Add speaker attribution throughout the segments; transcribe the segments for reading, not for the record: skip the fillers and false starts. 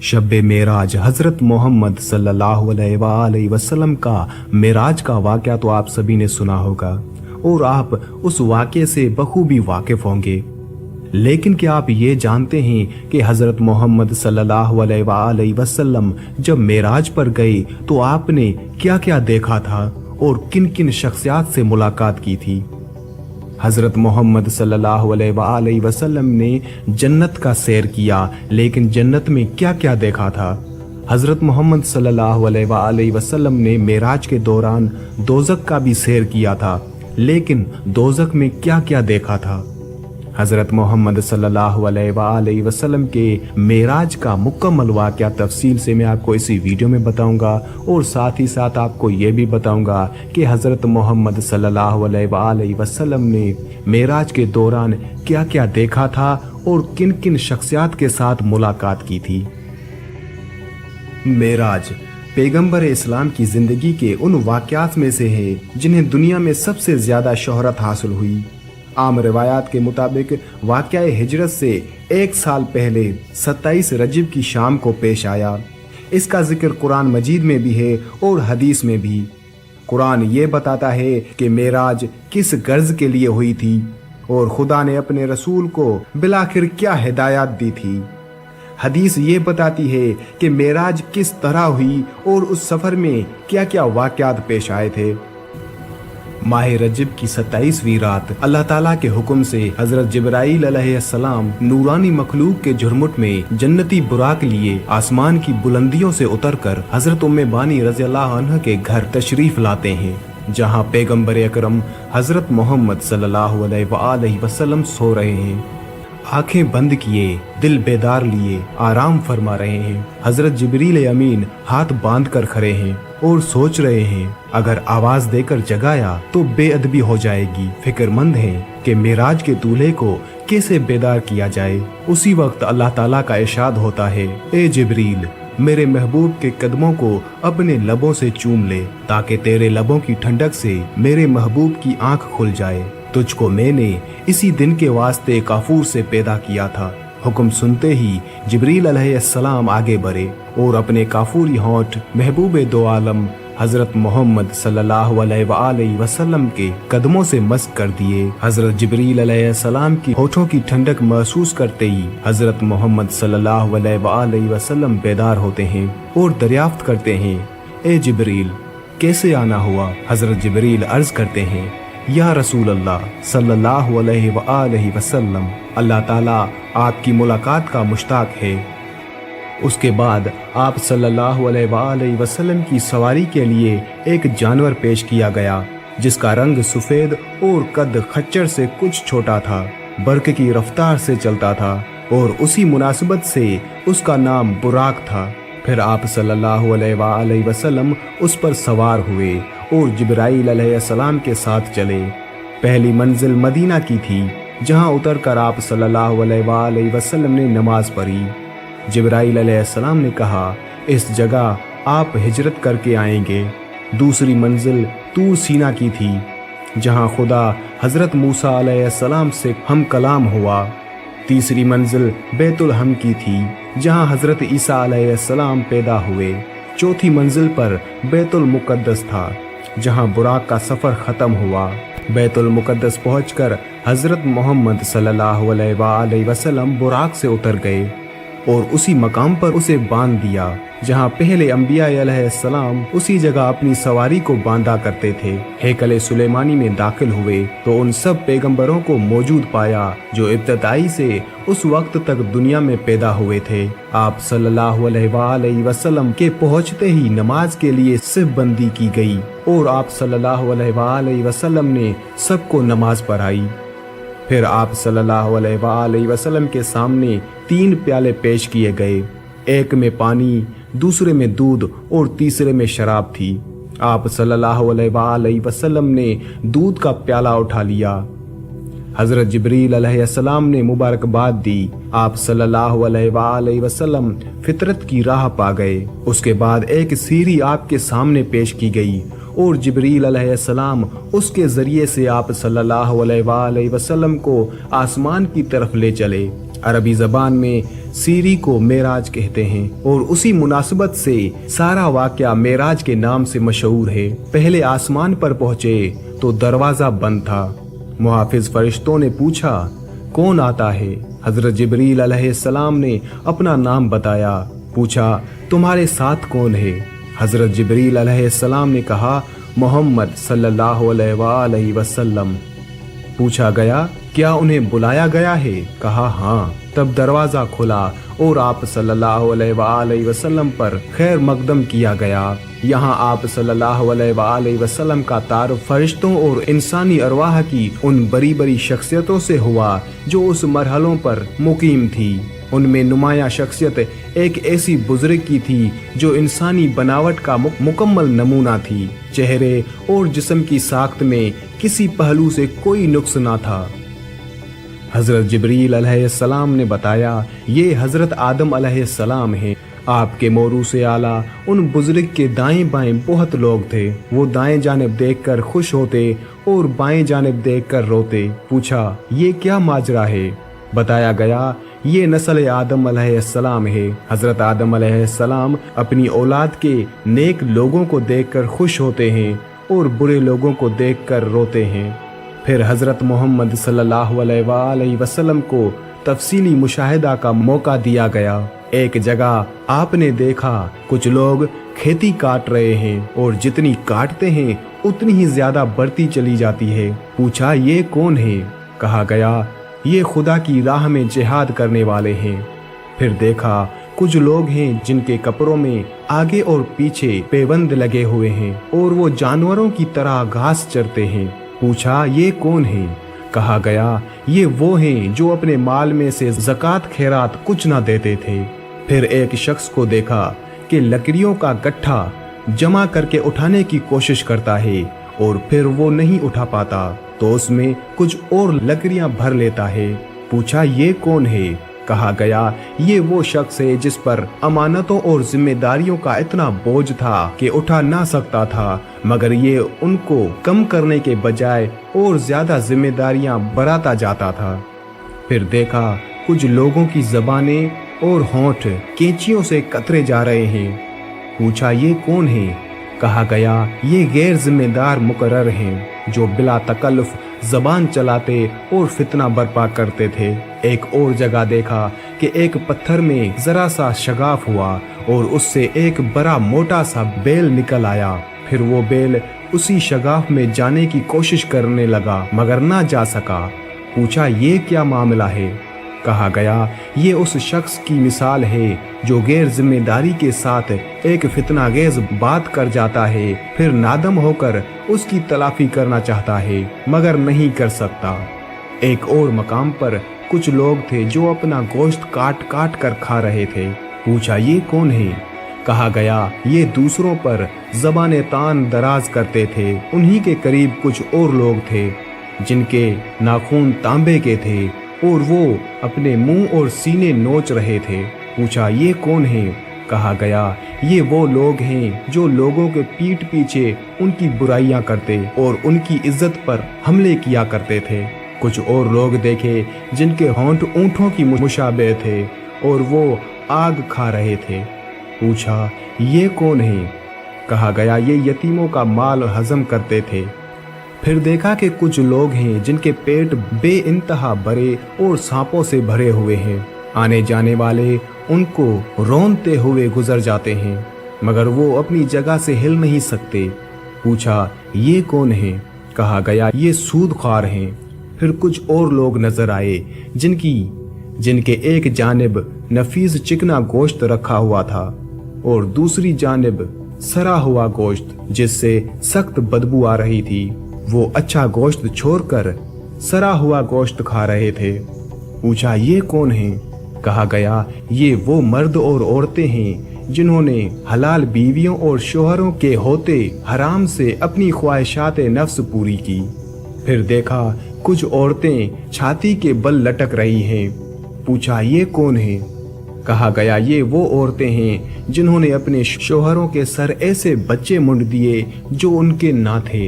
Speaker 1: शब मेराज हज़रत मोहम्मद सल्लल्लाहु अलैहि वसल्लम का मेराज का वाक़या तो आप सभी ने सुना होगा और आप उस वाक़े से बखूबी वाकिफ़ होंगे। लेकिन क्या आप ये जानते हैं कि हज़रत मोहम्मद सल्लल्लाहु अलैहि वसल्लम जब मेराज पर गए तो आपने क्या क्या देखा था और किन किन शख्सियात से मुलाकात की थी। हज़रत मोहम्मद सल्लल्लाहु अलैहि वसल्लम ने जन्नत का सैर किया, लेकिन जन्नत में क्या क्या देखा था। हज़रत मोहम्मद सल्लल्लाहु अलैहि वसल्लम ने मेराज के दौरान दोज़ख का भी सैर किया था, लेकिन दोज़ख में क्या क्या देखा था। हज़रत मोहम्मद सल्लल्लाहु अलैहि वसल्लम के मेराज का मुकम्मल वाक़या तफसील से मैं आपको इसी वीडियो में बताऊंगा और साथ ही साथ आपको ये भी बताऊंगा कि हज़रत मोहम्मद सल्लल्लाहु अलैहि वसल्लम ने मेराज के दौरान क्या क्या देखा था और किन किन शख्सियात के साथ मुलाकात की थी। मेराज पैगंबर इस्लाम की ज़िंदगी के उन वाक़यात में से है जिन्हें दुनिया में सबसे ज़्यादा शोहरत हासिल हुई। आम रिवायात के मुताबिक वाक़या हिजरत से 1 साल पहले 27 रजब की शाम को पेश आया। इसका जिक्र कुरान मजीद में भी है और हदीस में भी। कुरान ये बताता है कि मेराज किस गर्ज के लिए हुई थी और खुदा ने अपने रसूल को बिलाखिर क्या हिदायत दी थी। हदीस ये बताती है कि मेराज किस तरह हुई और उस सफ़र में क्या क्या वाक़यात पेश आए थे। माह रजब की 27वीं रात अल्लाह ताला के हुक्म से हजरत जिब्राईल अलैहिस्सलाम नूरानी मखलूक के झुरमुट में जन्नती बुराक लिए आसमान की बुलंदियों से उतरकर हजरत उम्मे बानी रज़ियल्लाहु अन्हा के घर तशरीफ लाते हैं, जहां पैगंबर अकरम हजरत मोहम्मद सल्लल्लाहु अलैहि वसल्लम सो रहे हैं। आंखें बंद किए, दिल बेदार लिए आराम फरमा रहे हैं। हजरत जिब्रील अमीन हाथ बांध कर खड़े हैं और सोच रहे हैं अगर आवाज देकर जगाया तो बेअदबी हो जाएगी। फिक्रमंद हैं कि मेराज के दूल्हे को कैसे बेदार किया जाए। उसी वक्त अल्लाह ताला का इरशाद होता है, ए जिब्रील मेरे महबूब के कदमों को अपने लबों से चूम ले ताकि तेरे लबों की ठंडक से मेरे महबूब की आंख खुल जाए। तुझको मैंने इसी दिन के वास्ते काफूर से पैदा किया था। हुक्म सुनते ही जिब्रील अलैहिस्सलाम आगे बढ़े और अपने काफूरी होंठ महबूब दो आलम हजरत मोहम्मद सल्लल्लाहु अलैहि वसल्लम के कदमों से मस कर दिए। हजरत जिब्रील अलैहिस्सलाम की होठों की ठंडक महसूस करते ही हजरत मोहम्मद सल्लल्लाहु अलैहि वसल्लम बेदार होते हैं और दरियाफ्त करते हैं, ए जिब्रील कैसे आना हुआ। हजरत जिब्रील अर्ज करते हैं, या रसूल अल्लाह सल्लल्लाहु अलैहि वसल्लम अल्लाह ताला आपकी मुलाकात का मुश्ताक है। उसके बाद आप सल्लल्लाहु अलैहि वसल्लम की सवारी के लिए एक जानवर पेश किया गया जिसका रंग सफ़ेद और कद खच्चर से कुछ छोटा था, बर्क़ की रफ्तार से चलता था और उसी मुनासिबत से उसका नाम बुराक था। फिर आप सल्लल्लाहु अलैहि वसल्लम उस पर सवार हुए और जिब्राईल अलैहिस्सलाम के साथ चले। पहली मंजिल मदीना की थी, जहां उतरकर आप सल्लल्लाहु अलैहि वसल्लम ने नमाज पढ़ी। जिब्राईल अलैहिस्सलाम ने कहा, इस जगह आप हिजरत करके आएंगे। दूसरी मंजिल तूर सीना की थी, जहां खुदा हजरत मूसा अलैहिस्सलाम से हम कलाम हुआ। तीसरी मंजिल बैतुल हम की थी, जहां हजरत ईसा अलैहिस्सलाम पैदा हुए। चौथी मंजिल पर बैतुल मुकद्दस था, जहां बुराक का सफ़र ख़त्म हुआ। बैतुल मुकद्दस पहुंचकर हजरत मोहम्मद सल्लल्लाहु अलैहि वसल्लम बुराक से उतर गए और उसी मकाम पर उसे बांध दिया जहां पहले अंबिया अलैहिस्सलाम उसी जगह अपनी सवारी को बांधा करते थे। हैकल सुलेमानी में दाखिल हुए तो उन सब पैगंबरों को मौजूद पाया जो इब्तदाई से उस वक्त तक दुनिया में पैदा हुए थे। आप सल्लल्लाहु अलैहि वसल्लम के पहुंचते ही नमाज के लिए सिफ बंदी की गई और आप सल्लल्लाहु अलैहि वसल्लम ने सबको नमाज पढ़ाई। फिर आप सल्लल्लाहु अलैहि वसल्लम के सामने 3 प्याले पेश किए गए, एक में पानी, दूसरे में दूध और तीसरे में शराब थी। आप सल्लल्लाहु अलैहि वसल्लम ने दूध का प्याला उठा लिया। हजरत जिब्रील अलैहिस्सलाम ने मुबारकबाद दी। आप सल्लल्लाहु अलैहि वसल्लम फितरत की राह पा गए। उसके बाद एक सीरी आपके सामने पेश की गई और जिब्रील अलैहिस्सलाम उसके जरिए से आप सल्लल्लाहु अलैहि वसल्लम को आसमान की तरफ ले चले। अरबी जबान में सीरी को मेराज कहते हैं और उसी मुनासिबत से सारा वाकया मेराज के नाम से मशहूर है। पहले आसमान पर पहुंचे तो दरवाजा बंद था। मुहाफिज फरिश्तों ने पूछा, कौन आता है? हजरत जिब्रील अलैहिस्सलाम ने अपना नाम बताया। पूछा, तुम्हारे साथ कौन है? हजरत जिब्रील अलैहिस्सलाम ने कहा, मोहम्मद सल्लल्लाहु अलैहि वसल्लम। पूछा गया, क्या उन्हें बुलाया गया है? कहा, हाँ। तब दरवाजा खुला और आप सल्लल्लाहु अलैहि वसल्लम पर खैर मकदम किया गया। यहाँ आप सल्लल्लाहु अलैहि वसल्लम का तारुफ फरिश्तों और इंसानी अरवाह की उन बड़ी बड़ी शख्सियतों से हुआ जो उस मरहलों पर मुकीम थी। उनमें नुमाया शख्सियत एक ऐसी बुजुर्ग की थी जो इंसानी बनावट का मुकम्मल नमूना थी। चेहरे और जिस्म की साख्त में किसी पहलू से कोई नुक्स ना था। हजरत जिब्रील अलैहिस्सलाम ने बताया, ये हजरत आदम अलैहिस्सलाम हैं। आपके मोरू से आला उन बुजुर्ग के दाएं बाएं बहुत लोग थे। वो दाएं जानिब देखकर खुश होते और बाएं जानिब देखकर रोते। पूछा, ये क्या माजरा है? बताया गया, ये नस्ल आदम अलैहिस्सलाम है। हजरत आदम अलैहिस्सलाम अपनी औलाद के नेक लोगों को देखकर खुश होते हैं और बुरे लोगों को देखकर रोते हैं। फिर हजरत मोहम्मद सल्लल्लाहु अलैहि वसल्लम को तफसीली मुशाहिदा का मौका दिया गया। एक जगह आपने देखा कुछ लोग खेती काट रहे हैं और जितनी काटते हैं उतनी ही ज्यादा बढ़ती चली जाती है। पूछा, ये कौन है? कहा गया, ये खुदा की राह में जिहाद करने वाले हैं। फिर देखा कुछ लोग हैं जिनके कपड़ों में आगे और पीछे पेबंद लगे हुए हैं और वो जानवरों की तरह घास चरते हैं। पूछा, ये कौन है? कहा गया, ये वो हैं जो अपने माल में से ज़कात खैरात कुछ ना देते थे। फिर एक शख्स को देखा कि लकड़ियों का गट्ठा जमा करके उठाने की कोशिश करता है और फिर वो नहीं उठा पाता तो उसमें कुछ और लकड़ियां भर लेता है। पूछा, ये कौन है? कहा गया, ये वो शख्स है जिस पर अमानतों और जिम्मेदारियों का इतना बोझ था कि उठा ना सकता था, मगर ये उनको कम करने के बजाय और ज्यादा जिम्मेदारियां बढ़ाता जाता था। फिर देखा कुछ लोगों की जबानें और होंठ कैंचियों से कतरे जा रहे हैं। पूछा, ये कौन है? कहा गया, ये गैर जिम्मेदार मुकर्रर हैं जो बिला तकल्लुफ जबान चलाते और फितना बर्पा करते थे। एक और जगह देखा कि एक पत्थर में जरा सा शगाफ हुआ और उससे एक बड़ा मोटा सा बेल निकल आया। फिर वो बेल उसी शगाफ में जाने की कोशिश करने लगा मगर ना जा सका। पूछा, ये क्या मामला है? कहा गया, ये उस शख्स की मिसाल है जो गैर जिम्मेदारी के साथ एक फितनागेज बात कर जाता है, फिर नादम होकर उसकी तलाफी करना चाहता है मगर नहीं कर सकता। एक और मकाम पर कुछ लोग थे जो अपना गोश्त काट काट कर खा रहे थे। पूछा, ये कौन है? कहा गया, ये दूसरों पर ज़बान तान दराज करते थे। उन्हीं के करीब कुछ और लोग थे जिनके नाखून तांबे के थे और वो अपने मुंह और सीने नोच रहे थे। पूछा, ये कौन है? कहा गया, ये वो लोग हैं जो लोगों के पीठ पीछे उनकी बुराइयां करते और उनकी इज्जत पर हमले किया करते थे। कुछ और लोग देखे जिनके होंठ ऊंटों की मुशाबे थे और वो आग खा रहे थे। पूछा, ये कौन है? कहा गया, ये यतीमों का माल हजम करते थे। फिर देखा कि कुछ लोग हैं जिनके पेट बेइंतहा भरे और सांपों से भरे हुए हैं। आने जाने वाले उनको रौंदते हुए गुजर जाते हैं मगर वो अपनी जगह से हिल नहीं सकते। पूछा, ये कौन है? कहा गया, ये सूदख्वार हैं। फिर कुछ और लोग नजर आए जिनके एक जानिब नफीस चिकना गोश्त रखा हुआ था और दूसरी जानिब सरा हुआ गोश्त जिससे सख्त बदबू आ रही थी। वो अच्छा गोश्त छोड़कर सरा हुआ गोश्त खा रहे थे। पूछा, ये कौन है? कहा गया, ये वो मर्द और औरतें हैं जिन्होंने हलाल बीवियों और शोहरों के होते हराम से अपनी ख्वाहिशात नफ्स पूरी की। फिर देखा कुछ औरतें छाती के बल लटक रही हैं। पूछा, ये कौन है? कहा गया, ये वो औरतें हैं जिन्होंने अपने शोहरों के सर ऐसे बच्चे मुंड दिए जो उनके ना थे।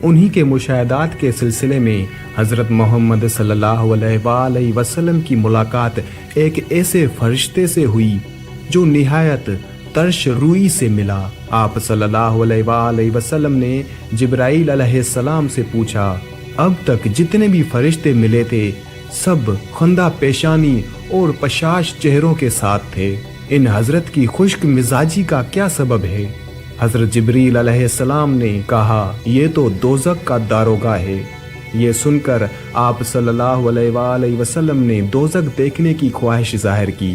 Speaker 1: उन्हीं के मुशाहदात के सिलसिले में हज़रत मोहम्मद सल्लल्लाहु अलैहि वसल्लम की मुलाकात एक ऐसे फरिश्ते से हुई जो निहायत तर्श रूई से मिला। आप सल्लल्लाहु अलैहि वसल्लम ने जिब्राइल अलैहिस्सलाम से पूछा, अब तक जितने भी फरिश्ते मिले थे सब खंदा पेशानी और पशाश चेहरों के साथ थे। इन हजरत की खुश्क मिजाजी का क्या सबब है? हजरत जिब्रील अलैहिस्सलाम ने कहा, ये तो दोज़ख का दारोगा है। ये सुनकर आप सल्लल्लाहु अलैहि वसल्लम ने दोज़ख देखने की ख्वाहिश जाहिर की।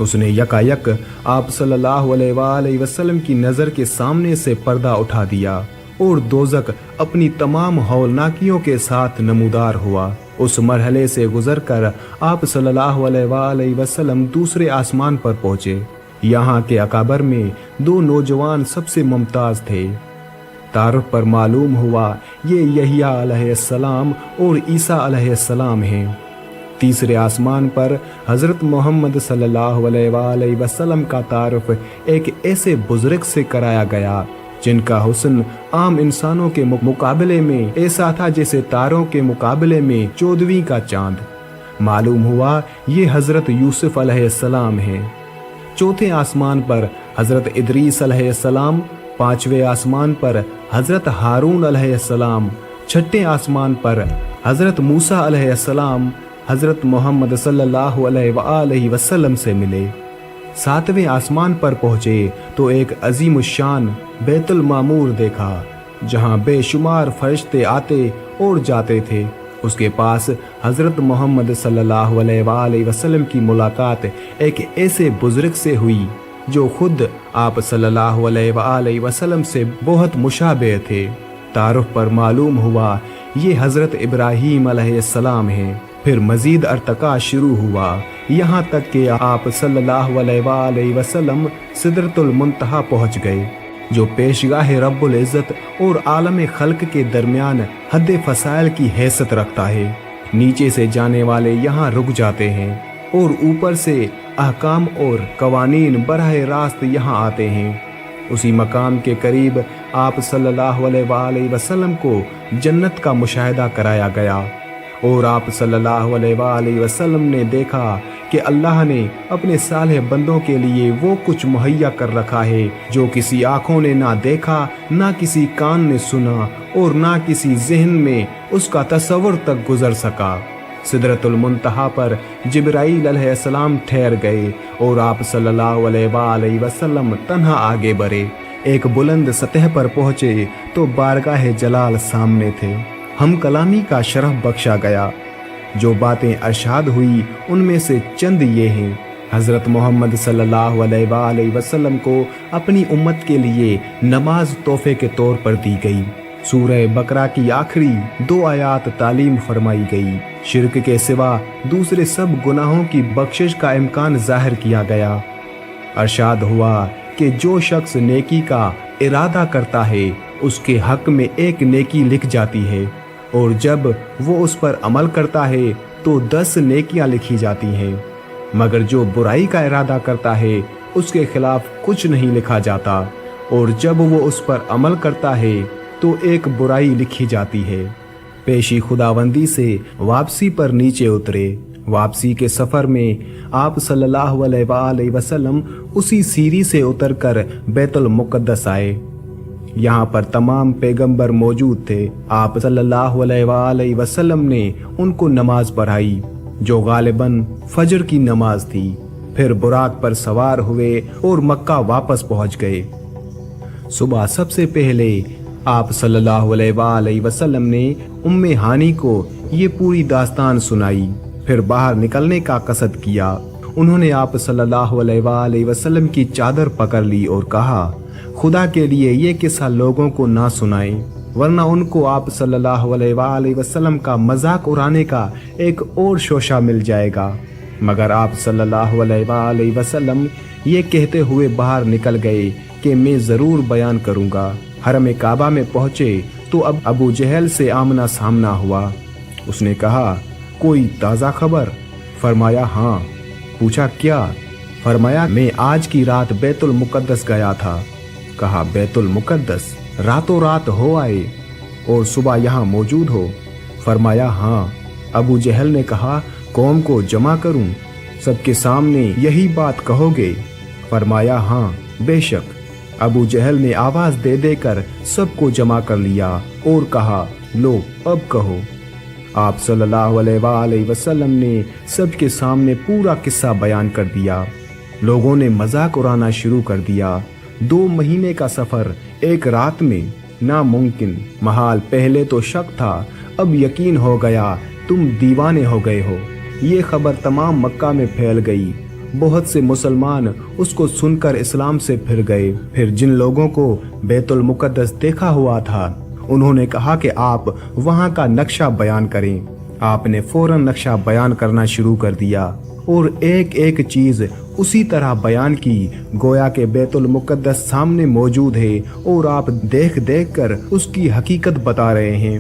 Speaker 1: उसने यकायक आप सल्लल्लाहु अलैहि वसल्लम की नज़र के सामने से पर्दा उठा दिया और दोज़ख अपनी तमाम हौलनाकियों के साथ नमूदार हुआ। उस मरहले से गुजरकर आप सल्लल्लाहु अलैहि वसल्लम दूसरे आसमान पर पहुंचे। यहाँ के अकाबर में दो नौजवान सबसे मुमताज थे। तारुफ पर मालूम हुआ ये यहिया अलैहिस्सलाम और ईसा अलैहिस्सलाम हैं। तीसरे आसमान पर हज़रत मोहम्मद सल्लल्लाहु अलैहि वसल्लम का तारुफ एक ऐसे बुजुर्ग से कराया गया जिनका हुस्न आम इंसानों के मुकाबले में ऐसा था जैसे तारों के मुकाबले में 14वीं का चांद। मालूम हुआ ये हज़रत यूसुफ अलैहिस्सलाम हैं। चौथे आसमान पर हज़रत इदरीस अलैहिस्सलाम, पांचवें आसमान पर हज़रत हारून अलैहिस्सलाम, छठे आसमान पर हज़रत मूसा अलैहिस्सलाम हज़रत मोहम्मद सल्लल्लाहु अलैहि वसल्लम से मिले। सातवें आसमान पर पहुँचे तो एक अजीम शान बैतुल मामूर देखा जहाँ बेशुमार फरिश्ते आते और जाते थे। उसके पास हज़रत मोहम्मद सल्लल्लाहु अलैहि वसल्लम की मुलाकात एक ऐसे बुजुर्ग से हुई जो खुद आप सल्लल्लाहु अलैहि वसल्लम से बहुत मुशाबे थे। तारुफ पर मालूम हुआ ये हज़रत इब्राहीम अलैहिस्सलाम हैं। फिर मजीद अर्तका शुरू हुआ, यहाँ तक कि आप सल्लल्लाहु अलैहि वसल्लम सिदरतुल मुंतहा पहुँच गए जो पेशगाह रब्बुल इज़्ज़त और आलम खल्क के दरमियान हद फसाइल की हैसियत रखता है। नीचे से जाने वाले यहाँ रुक जाते हैं और ऊपर से अहकाम और कवानीन बराह रास्त यहाँ आते हैं। उसी मकाम के करीब आप सल्लल्लाहु अलैहि वसल्लम को जन्नत का मुशाहिदा कराया गया और आप सल्लल्लाहु अलैहि वसल्लम ने देखा कि अल्लाह ने अपने सालेह बंदों के लिए वो कुछ मुहैया कर रखा है जो किसी आँखों ने ना देखा, ना किसी कान ने सुना और ना किसी जहन में उसका तसव्वुर तक गुजर सका। सिदरतुल मुंतहा पर जिब्राइल अलैहिस्सलाम ठहर गए और आप सल्लल्लाहु अलैहि वसल्लम तन्हा आगे बढ़े। एक बुलंद सतह पर पहुँचे तो बारगाह जलाल सामने थे। हम कलामी का शरफ बख्शा गया। जो बातें अरशाद हुई उनमें से चंद ये हैं। हज़रत मोहम्मद सल्लल्लाहु अलैहि वसल्लम को अपनी उम्मत के लिए नमाज तोहफे के तौर पर दी गई। सूरह बकरा की आखिरी 2 आयात तालीम फरमाई गई। शिर्क के सिवा दूसरे सब गुनाहों की बख्शिश का इम्कान जाहिर किया गया। अरशाद हुआ कि जो शख्स नेकी का इरादा करता है उसके हक में एक नेकी लिख जाती है और जब वो उस पर अमल करता है तो 10 नेकियां लिखी जाती हैं, मगर जो बुराई का इरादा करता है उसके खिलाफ कुछ नहीं लिखा जाता और जब वो उस पर अमल करता है तो एक बुराई लिखी जाती है। पेशी खुदावंदी से वापसी पर नीचे उतरे। वापसी के सफ़र में आप सल्लल्लाहु अलैहि वसल्लम उसी सीरी से उतरकर बैतुल मुक़द्दस आए। यहाँ पर तमाम पैगंबर मौजूद थे। आप सल्लल्लाहु अलैहि वसल्लम ने उनको नमाज पढ़ाई जो गालिबन फजर की नमाज थी। फिर बुराक पर सवार हुए और मक्का वापस पहुँच गए। सुबह सबसे पहले आप सल्लल्लाहु अलैहि वसल्लम ने उम्मे हानी को ये पूरी दास्तान सुनाई। फिर बाहर निकलने का कसद किया। उन्होंने आप सल्लल्लाहु अलैहि वसल्लम की चादर पकड़ ली और कहा, खुदा के लिए ये किस्सा लोगों को ना सुनाएं, वरना उनको आप सल्लल्लाहु अलैहि वसल्लम का मजाक उड़ाने का एक और शोशा मिल जाएगा। मगर आप सल्लल्लाहु अलैहि वसल्लम ये कहते हुए बाहर निकल गए कि मैं ज़रूर बयान करूँगा। हरम काबा में पहुँचे तो अब अबू जहल से आमना सामना हुआ। उसने कहा, कोई ताज़ा खबर? फरमाया हाँ। पूछा क्या? फरमाया मैं आज की रात बैतुल मुक़द्दस गया था। कहा बैतुल मुक़द्दस रातों रात हो आए? और सुबह यहाँ मौजूद हो? फरमाया हाँ। अबू जहल ने कहा, कौम को जमा करूं? सबके सामने यही बात कहोगे? फरमाया हाँ बेशक। अबू जहल ने आवाज दे देकर सबको जमा कर लिया और कहा, लो अब कहो। आप सल्लल्लाहु अलैहि वसल्लम ने सबके सामने पूरा किस्सा बयान कर दिया। लोगों ने मजाक उड़ाना शुरू कर दिया। 2 महीने का सफर एक रात में, नामुमकिन महाल। पहले तो शक था, अब यकीन हो गया तुम दीवाने हो गए हो। ये खबर तमाम मक्का में फैल गई। बहुत से मुसलमान उसको सुनकर इस्लाम से फिर गए। फिर जिन लोगों को बैतुल मुकद्दस देखा हुआ था, उन्होंने कहा कि आप वहां का नक्शा बयान करें। आपने फौरन नक्शा बयान करना शुरू कर दिया और एक एक चीज उसी तरह बयान की, गोया के बैतुल मुकद्दस सामने मौजूद है और आप देख देख कर उसकी हकीकत बता रहे हैं।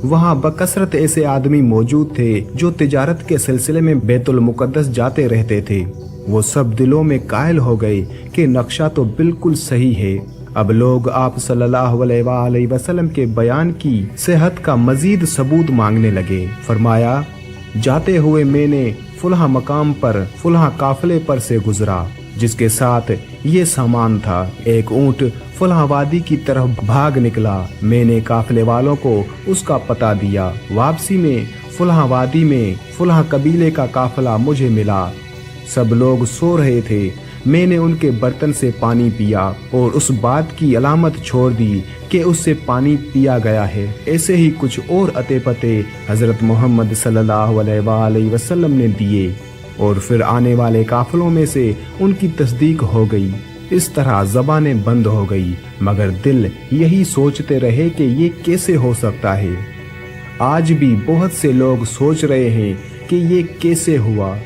Speaker 1: वहां बकसरत ऐसे आदमी मौजूद थे जो तिजारत के सिलसिले में बैतुल मुकद्दस जाते रहते थे। वो सब दिलों में कायल हो गए कि नक्शा तो बिल्कुल सही है। अब लोग आप सल्लल्लाहु अलैहि वसल्लम के बयान की सेहत का मजीद सबूत मांगने लगे। फरमाया, जाते हुए मैंने फुलहा मकाम पर फुलहा काफिले पर से गुजरा जिसके साथ ये सामान था। एक ऊंट फुलहा वादी की तरफ भाग निकला। मैंने काफिले वालों को उसका पता दिया। वापसी में फुलहा वादी में फुलहा कबीले का काफिला मुझे मिला। सब लोग सो रहे थे। मैंने उनके बर्तन से पानी पिया और उस बात की अलामत छोड़ दी कि उससे पानी पिया गया है। ऐसे ही कुछ और अते पते हजरत मोहम्मद सल्लल्लाहु अलैहि वसल्लम ने दिए और फिर आने वाले काफिलों में से उनकी तस्दीक हो गई। इस तरह ज़बानें बंद हो गई, मगर दिल यही सोचते रहे कि ये कैसे हो सकता है। आज भी बहुत से लोग सोच रहे हैं कि ये कैसे हुआ।